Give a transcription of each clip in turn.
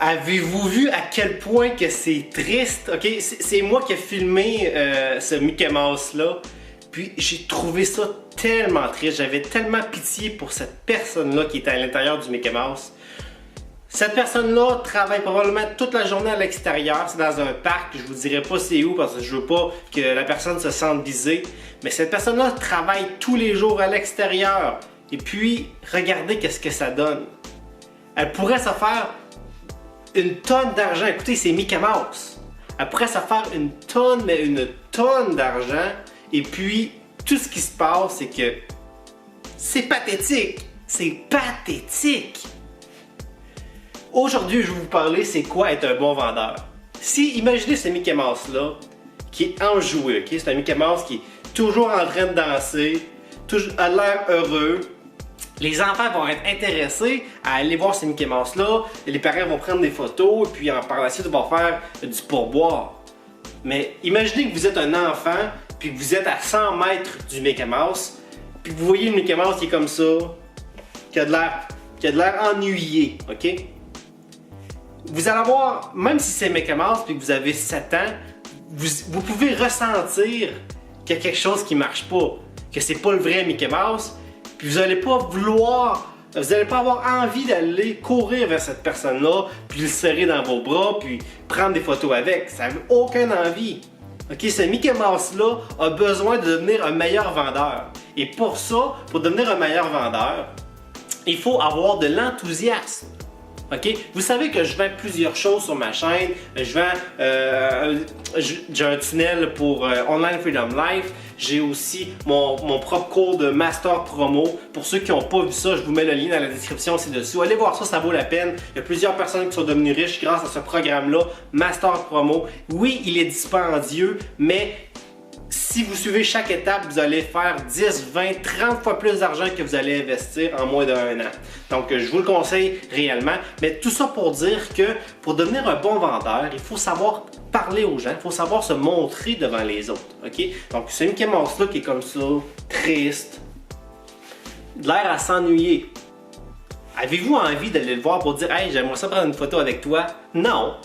Avez-vous vu à quel point que c'est triste? Ok, c'est moi qui ai filmé ce Mickey Mouse là. Puis j'ai trouvé ça tellement triste. J'avais tellement pitié pour cette personne-là qui était à l'intérieur du Mickey Mouse. Cette personne-là travaille probablement toute la journée à l'extérieur. C'est dans un parc. Je vous dirai pas c'est où parce que je veux pas que la personne se sente visée. Mais cette personne-là travaille tous les jours à l'extérieur. Et puis, regardez qu'est-ce que ça donne. Elle pourrait se faire une tonne d'argent. Écoutez, c'est Mickey Mouse. Elle pourrait se faire une tonne, mais une tonne d'argent. Et puis, tout ce qui se passe, c'est que c'est pathétique. C'est pathétique. Aujourd'hui, je vais vous parler c'est quoi être un bon vendeur. Si, imaginez ce Mickey Mouse-là, qui est enjoué, ok? C'est un Mickey Mouse qui est toujours en train de danser, toujours a l'air heureux. Les enfants vont être intéressés à aller voir ce Mickey Mouse-là, et les parents vont prendre des photos, et puis par la suite, ils vont faire du pourboire. Mais imaginez que vous êtes un enfant, puis que vous êtes à 100 mètres du Mickey Mouse, puis que vous voyez le Mickey Mouse qui est comme ça, qui a de l'air ennuyé, ok? Vous allez avoir, même si c'est Mickey Mouse puis que vous avez 7 ans, vous pouvez ressentir qu'il y a quelque chose qui marche pas, que c'est pas le vrai Mickey Mouse, puis vous n'allez pas vouloir, vous n'allez pas avoir envie d'aller courir vers cette personne-là, puis le serrer dans vos bras, puis prendre des photos avec. Ça n'a aucune envie. Ok, ce Mickey Mouse-là a besoin de devenir un meilleur vendeur. Et pour ça, pour devenir un meilleur vendeur, il faut avoir de l'enthousiasme. Okay? Vous savez que je vends plusieurs choses sur ma chaîne. J'ai un tunnel pour Online Freedom Life. J'ai aussi mon propre cours de Master Promo. Pour ceux qui n'ont pas vu ça, je vous mets le lien dans la description ci-dessous. Allez voir ça, ça vaut la peine. Il y a plusieurs personnes qui sont devenues riches grâce à ce programme-là, Master Promo. Oui, il est dispendieux, mais si vous suivez chaque étape, vous allez faire 10, 20, 30 fois plus d'argent que vous allez investir en moins d'1 an. Donc, je vous le conseille réellement. Mais tout ça pour dire que pour devenir un bon vendeur, il faut savoir parler aux gens, il faut savoir se montrer devant les autres. Okay? Donc, ce Mickey Mouse-là qui est comme ça, triste, de l'air à s'ennuyer. Avez-vous envie d'aller le voir pour dire « Hey, j'aimerais ça prendre une photo avec toi? » Non.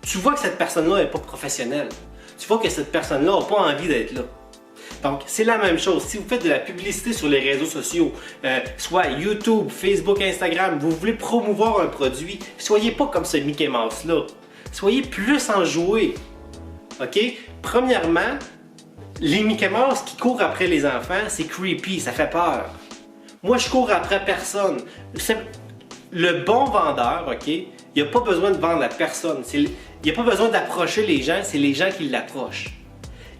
Tu vois que cette personne-là n'est pas professionnelle. Tu vois que cette personne-là n'a pas envie d'être là. Donc, c'est la même chose. Si vous faites de la publicité sur les réseaux sociaux, soit YouTube, Facebook, Instagram, vous voulez promouvoir un produit, soyez pas comme ce Mickey Mouse-là. Soyez plus enjoué. OK? Premièrement, les Mickey Mouse qui courent après les enfants, c'est creepy, ça fait peur. Moi, je cours après personne. Le bon vendeur, OK? Il n'y a pas besoin de vendre à personne. Il n'y a pas besoin d'approcher les gens, c'est les gens qui l'approchent.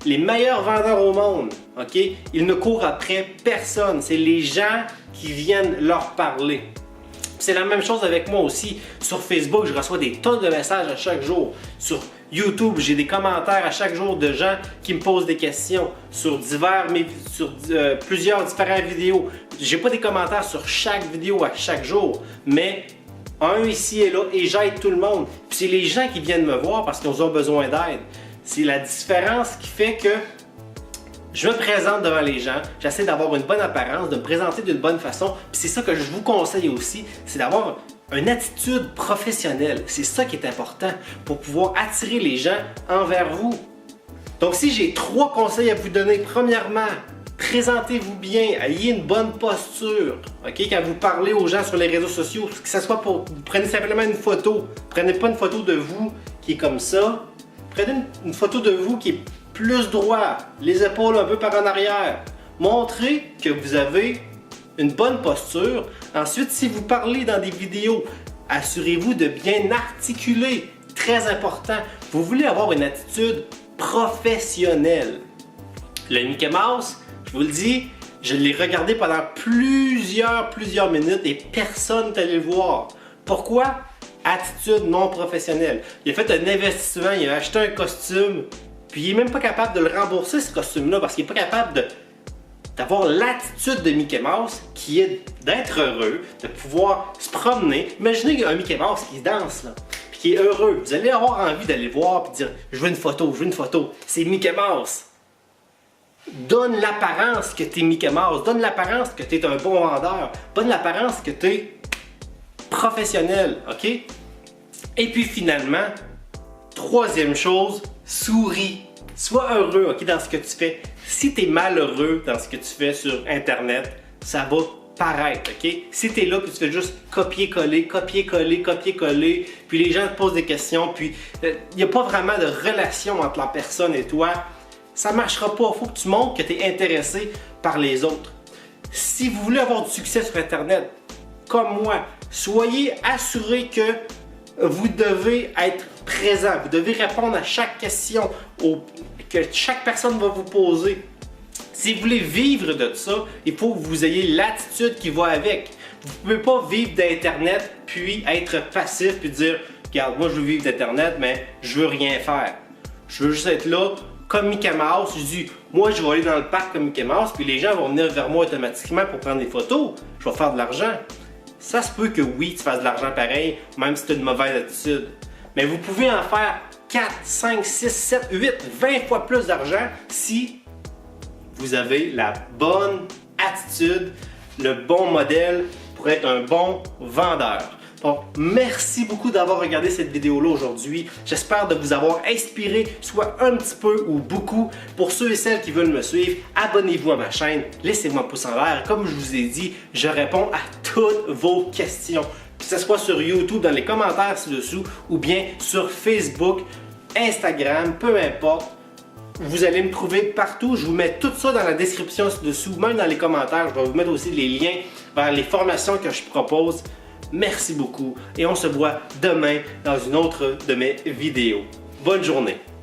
Les meilleurs vendeurs au monde, OK? Ils ne courent après personne. C'est les gens qui viennent leur parler. C'est la même chose avec moi aussi. Sur Facebook, je reçois des tonnes de messages à chaque jour. Sur YouTube, j'ai des commentaires à chaque jour de gens qui me posent des questions sur plusieurs différentes vidéos. J'ai pas des commentaires sur chaque vidéo à chaque jour, mais un ici et là, et j'aide tout le monde. Puis c'est les gens qui viennent me voir parce qu'ils ont besoin d'aide. C'est la différence qui fait que je me présente devant les gens, j'essaie d'avoir une bonne apparence, de me présenter d'une bonne façon. Puis c'est ça que je vous conseille aussi, c'est d'avoir une attitude professionnelle. C'est ça qui est important pour pouvoir attirer les gens envers vous. Donc si j'ai 3 conseils à vous donner, premièrement, présentez-vous bien, ayez une bonne posture. Okay? Quand vous parlez aux gens sur les réseaux sociaux, que ce soit pour... Vous prenez simplement une photo. Prenez pas une photo de vous qui est comme ça. Prenez une photo de vous qui est plus droit, les épaules un peu par en arrière. Montrez que vous avez une bonne posture. Ensuite, si vous parlez dans des vidéos, assurez-vous de bien articuler. Très important. Vous voulez avoir une attitude professionnelle. Le Mickey Mouse, je vous le dis, je l'ai regardé pendant plusieurs minutes et personne n'est allé le voir. Pourquoi? Attitude non professionnelle. Il a fait un investissement, il a acheté un costume, puis il n'est même pas capable de le rembourser ce costume-là parce qu'il n'est pas capable d'avoir l'attitude de Mickey Mouse qui est d'être heureux, de pouvoir se promener. Imaginez un Mickey Mouse qui danse là, puis qui est heureux. Vous allez avoir envie d'aller voir et dire « Je veux une photo, je veux une photo. » C'est Mickey Mouse. Donne l'apparence que tu es Mickey Mouse. Donne l'apparence que tu es un bon vendeur. Donne l'apparence que tu es professionnel, ok? Et puis finalement, troisième chose, souris. Sois heureux, ok, dans ce que tu fais. Si tu es malheureux dans ce que tu fais sur Internet, ça va paraître, ok? Si tu es là, puis tu fais juste copier-coller, copier-coller, copier-coller, puis les gens te posent des questions, puis il n'y a pas vraiment de relation entre la personne et toi, ça ne marchera pas. Il faut que tu montres que tu es intéressé par les autres. Si vous voulez avoir du succès sur Internet, comme moi, soyez assurés que vous devez être présent, vous devez répondre à chaque question que chaque personne va vous poser. Si vous voulez vivre de ça, il faut que vous ayez l'attitude qui va avec. Vous ne pouvez pas vivre d'Internet puis être passif puis dire « Regarde, moi je veux vivre d'Internet, mais je veux rien faire. Je veux juste être là comme Mickey Mouse. » Je dis « Moi je vais aller dans le parc comme Mickey Mouse puis les gens vont venir vers moi automatiquement pour prendre des photos. Je vais faire de l'argent. » Ça se peut que oui, tu fasses de l'argent pareil, même si tu as une mauvaise attitude. Mais vous pouvez en faire 4, 5, 6, 7, 8, 20 fois plus d'argent si vous avez la bonne attitude, le bon modèle pour être un bon vendeur. Donc, merci beaucoup d'avoir regardé cette vidéo-là aujourd'hui. J'espère de vous avoir inspiré, soit un petit peu ou beaucoup. Pour ceux et celles qui veulent me suivre, abonnez-vous à ma chaîne, laissez-moi un pouce en l'air. Comme je vous ai dit, je réponds à toutes vos questions. Que ce soit sur YouTube, dans les commentaires ci-dessous, ou bien sur Facebook, Instagram, peu importe. Vous allez me trouver partout. Je vous mets tout ça dans la description ci-dessous, même dans les commentaires. Je vais vous mettre aussi les liens vers les formations que je propose. Merci beaucoup et on se voit demain dans une autre de mes vidéos. Bonne journée!